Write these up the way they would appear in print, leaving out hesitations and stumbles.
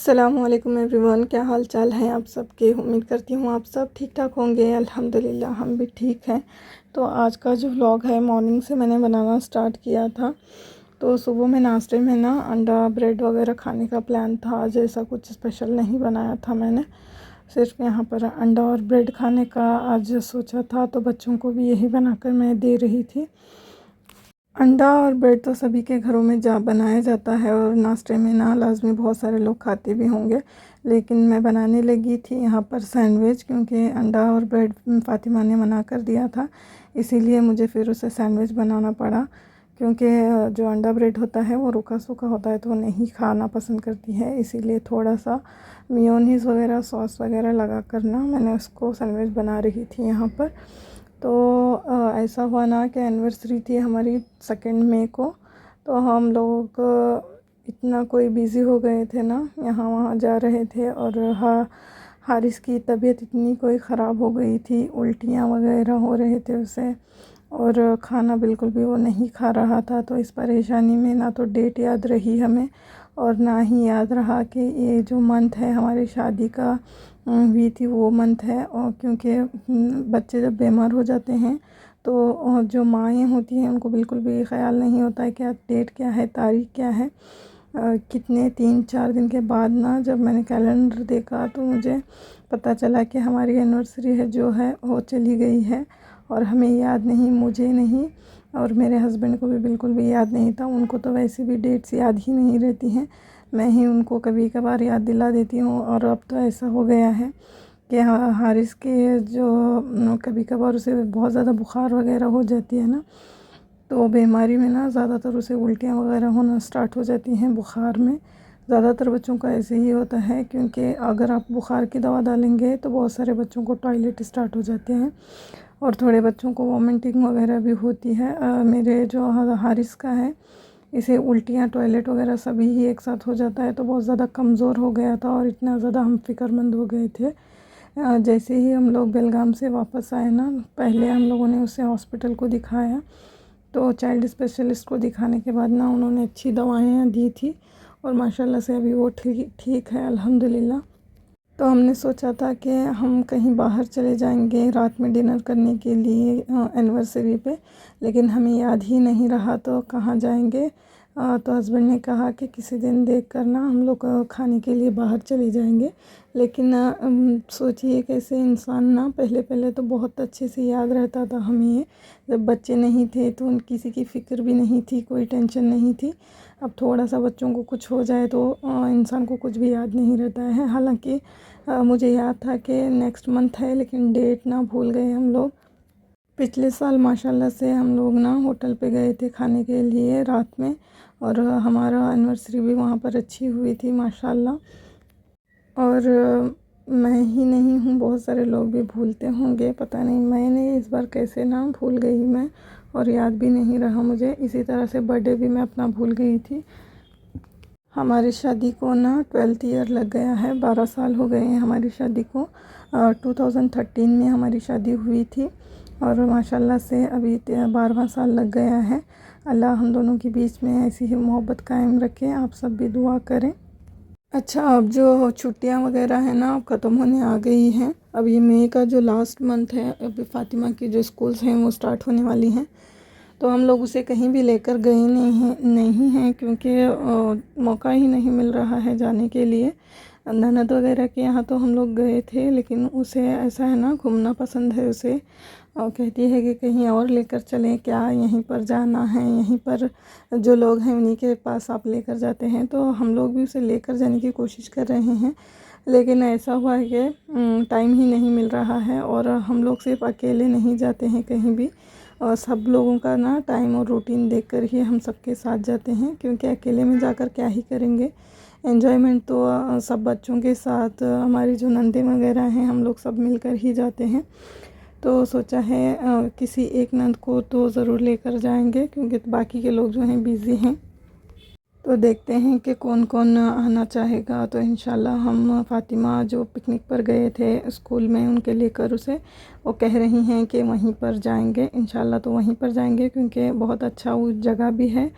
अस्सलामुअलैकुम एवरीवन, क्या हाल चाल है आप सबके। उम्मीद करती हूँ आप सब ठीक ठाक होंगे। अल्हम्दुलिल्लाह हम भी ठीक हैं। तो आज का जो व्लॉग है, मॉर्निंग से मैंने बनाना स्टार्ट किया था। तो सुबह में नाश्ते में ना अंडा ब्रेड वगैरह खाने का प्लान था। आज ऐसा कुछ स्पेशल नहीं बनाया था मैंने, सिर्फ यहाँ पर अंडा और ब्रेड खाने का आज सोचा था। तो बच्चों को भी यही बनाकर मैं दे रही थी। अंडा और ब्रेड तो सभी के घरों में बनाया जाता है और नाश्ते में ना लाजमी बहुत सारे लोग खाते भी होंगे। लेकिन मैं बनाने लगी थी यहाँ पर सैंडविच, क्योंकि अंडा और ब्रेड फ़ातिमा ने मना कर दिया था, इसीलिए मुझे फिर उसे सैंडविच बनाना पड़ा। क्योंकि जो अंडा ब्रेड होता है वो रूखा सूखा होता है तो वो नहीं खाना पसंद करती है, इसीलिए थोड़ा सा मेयोनीज़ वगैरह सॉस वगैरह लगा कर ना मैंने उसको सैंडविच बना रही थी यहाँ पर। तो ऐसा हुआ ना कि एनिवर्सरी थी हमारी 2 मई को। तो हम लोग इतना कोई बिज़ी हो गए थे ना, यहाँ वहाँ जा रहे थे। और हारिस की तबीयत इतनी कोई ख़राब हो गई थी, उल्टियाँ वगैरह हो रहे थे उसे, और खाना बिल्कुल भी वो नहीं खा रहा था। तो इस परेशानी में ना तो डेट याद रही हमें और ना ही याद रहा कि ये जो मंथ है हमारी शादी का हुई थी वो मंथ है। और क्योंकि बच्चे जब बीमार हो जाते हैं तो जो माएँ होती हैं उनको बिल्कुल भी ख़याल नहीं होता है क्या डेट क्या है, तारीख़ क्या है। कितने 3-4 दिन के बाद ना जब मैंने कैलेंडर देखा तो मुझे पता चला कि हमारी एनिवर्सरी है जो है वो चली गई है। और हमें याद नहीं, मुझे नहीं और मेरे हस्बैंड को भी बिल्कुल भी याद नहीं था। उनको तो वैसे भी डेट्स याद ही नहीं रहती हैं, मैं ही उनको कभी कभार याद दिला देती हूँ। और अब तो ऐसा हो गया है कि हारिस के जो कभी कभार उसे बहुत ज़्यादा बुखार वगैरह हो जाती है ना, तो बीमारी में ना ज़्यादातर उसे उल्टियाँ वगैरह होना स्टार्ट हो जाती हैं। बुखार में ज़्यादातर बच्चों का ऐसे ही होता है, क्योंकि अगर आप बुखार की दवा डालेंगे तो बहुत सारे बच्चों को टॉयलेट स्टार्ट हो जाते हैं और थोड़े बच्चों को वॉमिटिंग वगैरह भी होती है। मेरे जो हारिस का है, इसे उल्टियाँ टॉयलेट वगैरह सभी ही एक साथ हो जाता है। तो बहुत ज़्यादा कमज़ोर हो गया था और इतना ज़्यादा हम फ़िक्रमंद हो गए थे। जैसे ही हम लोग बेलगाम से वापस आए ना, पहले हम लोगों ने उसे हॉस्पिटल को दिखाया। तो चाइल्ड स्पेशलिस्ट को दिखाने के बाद ना उन्होंने अच्छी दवाएं दी थी और माशाल्लाह से अभी वो ठीक है अल्हम्दुलिल्लाह। तो हमने सोचा था कि हम कहीं बाहर चले जाएंगे रात में डिनर करने के लिए एनिवर्सरी पे, लेकिन हमें याद ही नहीं रहा तो कहाँ जाएंगे। तो हस्बैंड ने कहा कि किसी दिन देख कर ना हम लोग खाने के लिए बाहर चले जाएंगे। लेकिन सोचिए कैसे इंसान ना, पहले पहले तो बहुत अच्छे से याद रहता था हमें ये, जब बच्चे नहीं थे तो किसी की फ़िक्र भी नहीं थी, कोई टेंशन नहीं थी। अब थोड़ा सा बच्चों को कुछ हो जाए तो इंसान को कुछ भी याद नहीं रहता है। हालांकि मुझे याद था कि नेक्स्ट मंथ है, लेकिन डेट ना भूल गए हम लोग। पिछले साल माशाल्लाह से हम लोग ना होटल पे गए थे खाने के लिए रात में, और हमारा एनिवर्सरी भी वहाँ पर अच्छी हुई थी माशाल्लाह। और मैं ही नहीं हूँ, बहुत सारे लोग भी भूलते होंगे, पता नहीं मैंने इस बार कैसे ना भूल गई मैं, और याद भी नहीं रहा मुझे। इसी तरह से बर्थडे भी मैं अपना भूल गई थी। हमारी शादी को ना 12th ईयर लग गया है, 12 साल हो गए हैं हमारी शादी को। 2013 में हमारी शादी हुई थी और माशाल्लाह से अभी 12वां साल लग गया है। अल्लाह हम दोनों के बीच में ऐसी ही मोहब्बत कायम रखे, आप सब भी दुआ करें। अच्छा, अब जो छुट्टियां वगैरह हैं ना अब ख़त्म होने आ गई हैं। अब ये मई का जो लास्ट मंथ है, अभी फ़ातिमा की जो स्कूल्स हैं वो स्टार्ट होने वाली हैं। तो हम लोग उसे कहीं भी लेकर गए नहीं हैं क्योंकि मौका ही नहीं मिल रहा है जाने के लिए। ननद वगैरह के यहाँ तो हम लोग गए थे, लेकिन उसे ऐसा है ना, घूमना पसंद है उसे, और कहती है कि कहीं और लेकर चलें क्या, यहीं पर जाना है, यहीं पर जो लोग हैं उन्हीं के पास आप लेकर जाते हैं। तो हम लोग भी उसे लेकर जाने की कोशिश कर रहे हैं, लेकिन ऐसा हुआ है कि टाइम ही नहीं मिल रहा है। और हम लोग सिर्फ अकेले नहीं जाते हैं कहीं भी, और सब लोगों का ना टाइम और रूटीन देखकर ही हम सबके साथ जाते हैं, क्योंकि अकेले में जाकर क्या ही करेंगे। एन्जॉयमेंट तो सब बच्चों के साथ, हमारी जो नंदे वगैरह हैं हम लोग सब मिलकर ही जाते हैं। तो सोचा है किसी एक नंद को तो ज़रूर लेकर जाएंगे, क्योंकि बाकी के लोग जो हैं बिज़ी हैं। तो देखते हैं कि कौन कौन आना चाहेगा। तो इंशाल्लाह हम फ़ातिमा जो पिकनिक पर गए थे स्कूल में उनके लेकर उसे, वो कह रही हैं कि वहीं पर जाएंगे इंशाल्लाह। तो वहीं पर जाएंगे क्योंकि बहुत अच्छा वो जगह भी है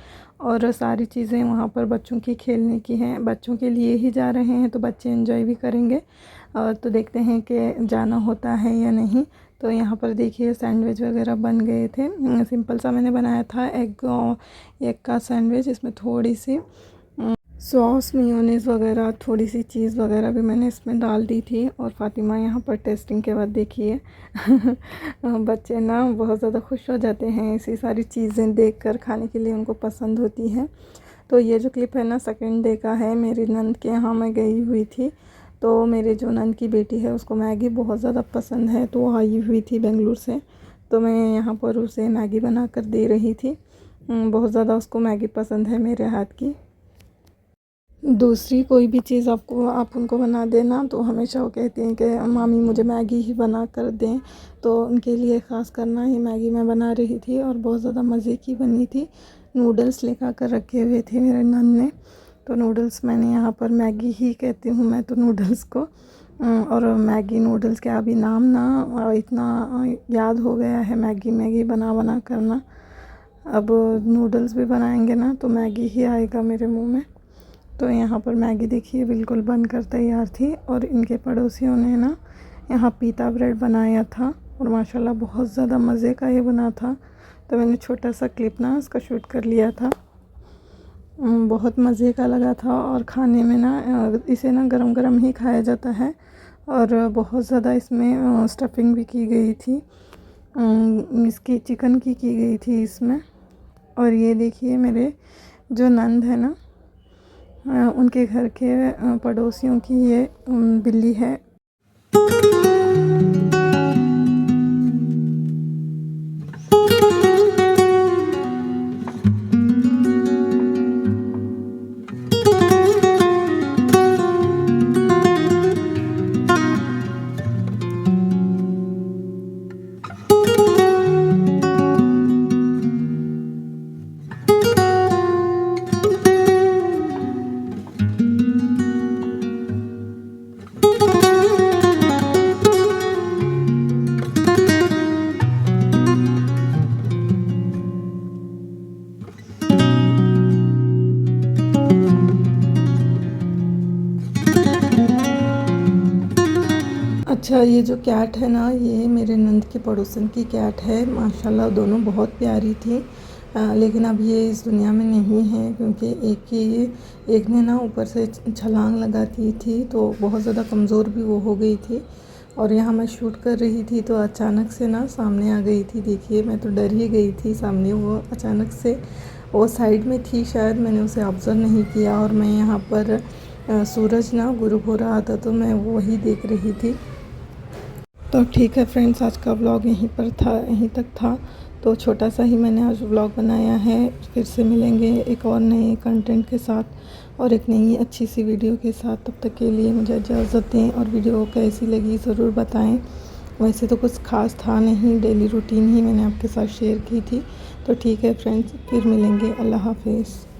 और सारी चीज़ें वहाँ पर बच्चों की खेलने की हैं। बच्चों के लिए ही जा रहे हैं तो बच्चे एंजॉय भी करेंगे। तो देखते हैं कि जाना होता है या नहीं। तो यहाँ पर देखिए सैंडविच वगैरह बन गए थे। सिंपल सा मैंने बनाया था एग का सैंडविच। इसमें थोड़ी सी सॉस मेयोनीज़ वगैरह, थोड़ी सी चीज़ वगैरह भी मैंने इसमें डाल दी थी। और फ़ातिमा यहाँ पर टेस्टिंग के बाद देखिए बच्चे ना बहुत ज़्यादा खुश हो जाते हैं, ऐसी सारी चीज़ें देखकर खाने के लिए उनको पसंद होती हैं। तो ये जो क्लिप है ना सेकंड डे का है। मेरी नंद के यहाँ मैं गई हुई थी, तो मेरे जो नंद की बेटी है उसको मैगी बहुत ज़्यादा पसंद है, तो वो आई हुई थी बेंगलुरु से। तो मैं यहाँ पर उसे मैगी बना कर दे रही थी। बहुत ज़्यादा उसको मैगी पसंद है मेरे हाथ की। दूसरी कोई भी चीज़ आप उनको बना देना तो हमेशा वो कहती हैं कि मामी मुझे मैगी ही बना कर दें। तो उनके लिए ख़ास करना ही मैगी मैं बना रही थी और बहुत ज़्यादा मज़े की बनी थी। नूडल्स लेकर कर रखे हुए थे मेरे नंद ने, तो नूडल्स मैंने यहाँ पर मैगी ही कहती हूँ मैं तो नूडल्स को। और मैगी नूडल्स के अभी नाम ना इतना याद हो गया है, मैगी मैगी बना बना करना। अब नूडल्स भी बनाएंगे ना तो मैगी ही आएगा मेरे मुंह में। तो यहाँ पर मैगी देखिए बिल्कुल बनकर तैयार थी। और इनके पड़ोसियों ने ना यहाँ पीता ब्रेड बनाया था और माशाल्लाह बहुत ज़्यादा मज़े का ये बना था। तो मैंने छोटा सा क्लिप ना इसका शूट कर लिया था। बहुत मज़े का लगा था और खाने में ना इसे ना गरम गरम ही खाया जाता है। और बहुत ज़्यादा इसमें स्टफिंग भी की गई थी, इसकी चिकन की गई थी इसमें। और ये देखिए मेरे जो नंद है ना उनके घर के पड़ोसियों की ये बिल्ली है। अच्छा, ये जो कैट है ना ये मेरे नंद के पड़ोसन की कैट है। माशाल्लाह दोनों बहुत प्यारी थी। लेकिन अब ये इस दुनिया में नहीं है क्योंकि एक ने ना ऊपर से छलांग लगाती थी तो बहुत ज़्यादा कमज़ोर भी वो हो गई थी। और यहाँ मैं शूट कर रही थी तो अचानक से ना सामने आ गई थी। देखिए मैं तो डर ही गई थी। सामने वो अचानक से वो साइड में थी, शायद मैंने उसे ऑब्ज़र्व नहीं किया। और मैं यहाँ पर सूरज ना गुरूब हो रहा था तो मैं वही देख रही थी। तो ठीक है फ्रेंड्स, आज का व्लॉग यहीं तक था। तो छोटा सा ही मैंने आज व्लॉग बनाया है। फिर से मिलेंगे एक और नए कंटेंट के साथ और एक नई अच्छी सी वीडियो के साथ। तब तक के लिए मुझे इजाज़त दें और वीडियो कैसी लगी ज़रूर बताएं। वैसे तो कुछ खास था नहीं, डेली रूटीन ही मैंने आपके साथ शेयर की थी। तो ठीक है फ्रेंड्स, फिर मिलेंगे। अल्लाह हाफिज़।